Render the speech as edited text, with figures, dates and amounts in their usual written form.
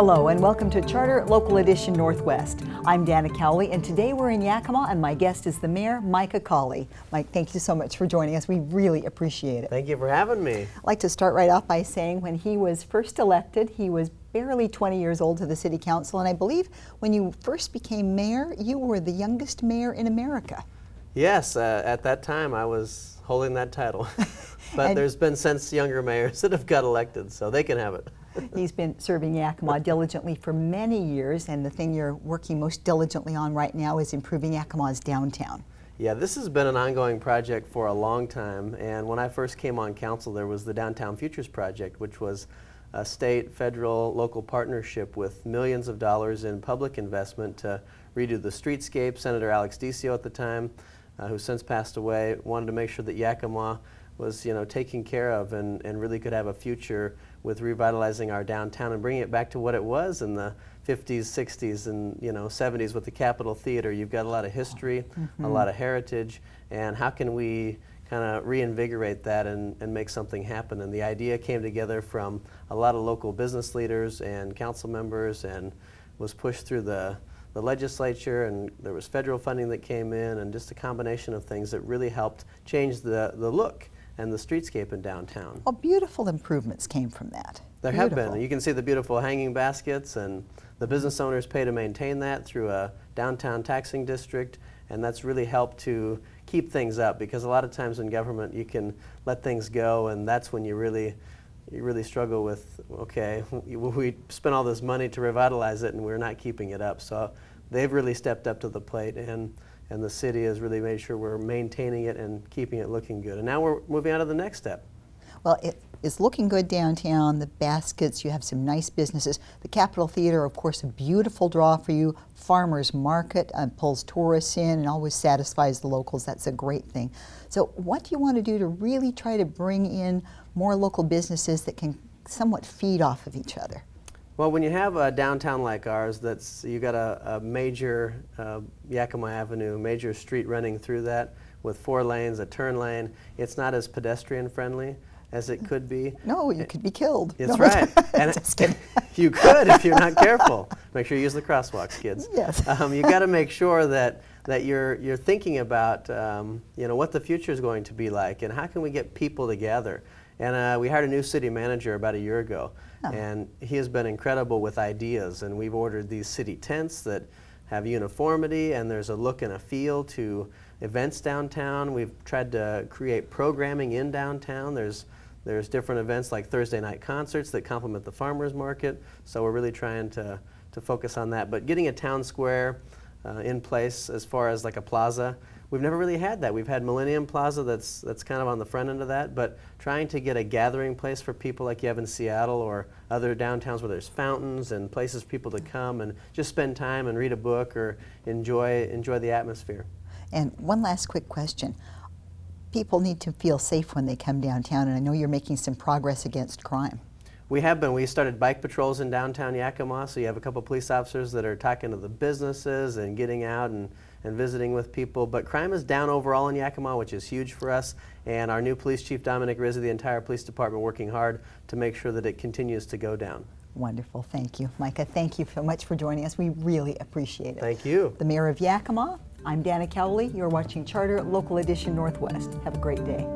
Hello and welcome to Charter Local Edition Northwest. I'm Dana Cawley and today we're in Yakima and my guest is the Mayor, Micah Cawley. Mike, thank you so much for joining us. We really appreciate it. Thank you for having me. I'd like to start right off by saying when he was first elected, he was barely 20 years old to the City Council, and I believe when you first became mayor, you were the youngest mayor in America. Yes, at that time I was holding that title. But there's been since younger mayors that have got elected, so they can have it. He's been serving Yakima diligently for many years, and the thing you're working most diligently on right now is improving Yakima's downtown. Yeah, this has been an ongoing project for a long time, and when I first came on council there was the Downtown Futures Project, which was a state, federal, local partnership with millions of dollars in public investment to redo the streetscape. Senator Alex Decio at the time, who since passed away, wanted to make sure that Yakima was taken care of and really could have a future with revitalizing our downtown and bringing it back to what it was in the 50s, 60s, and 70s with the Capitol Theater. You've got a lot of history, a lot of heritage, and how can we kind of reinvigorate that and make something happen? And the idea came together from a lot of local business leaders and council members and was pushed through the legislature, and there was federal funding that came in, and just a combination of things that really helped change the look and the streetscape in downtown. Well, beautiful improvements came from that. There have been. You can see the beautiful hanging baskets, and the business owners pay to maintain that through a downtown taxing district, and that's really helped to keep things up, because a lot of times in government you can let things go, and that's when you really struggle with, okay, we spent all this money to revitalize it and we're not keeping it up. So they've really stepped up to the plate, and the city has really made sure we're maintaining it and keeping it looking good. And now we're moving on to the next step. Well, it is looking good downtown. The baskets, you have some nice businesses. The Capitol Theater, of course, a beautiful draw for you. Farmers Market pulls tourists in and always satisfies the locals. That's a great thing. So what do you want to do to really try to bring in more local businesses that can somewhat feed off of each other? Well, when you have a downtown like ours, you got a major Yakima Avenue, major street running through that with 4 lanes, a turn lane. It's not as pedestrian friendly as it could be. No, you could be killed. That's right. And you could if you're not careful. Make sure you use the crosswalks, kids. Yes. You got to make sure that you're thinking about what the future is going to be like, and how can we get people together. And we hired a new city manager about a year ago, and he has been incredible with ideas. And we've ordered these city tents that have uniformity, and there's a look and a feel to events downtown. We've tried to create programming in downtown. There's different events like Thursday night concerts that complement the farmers market. So we're really trying to focus on that. But getting a town square in place as far as like a plaza, we've never really had that. We've had Millennium Plaza that's kind of on the front end of that, but trying to get a gathering place for people like you have in Seattle or other downtowns where there's fountains and places for people to come and just spend time and read a book or enjoy the atmosphere. And one last quick question. People need to feel safe when they come downtown, and I know you're making some progress against crime. We have been. We started bike patrols in downtown Yakima, so you have a couple police officers that are talking to the businesses and getting out and visiting with people. But crime is down overall in Yakima, which is huge for us. And our new police chief, Dominic Rizzi, the entire police department working hard to make sure that it continues to go down. Wonderful. Thank you. Micah, thank you so much for joining us. We really appreciate it. Thank you. The Mayor of Yakima, I'm Dana Cawley. You're watching Charter Local Edition Northwest. Have a great day.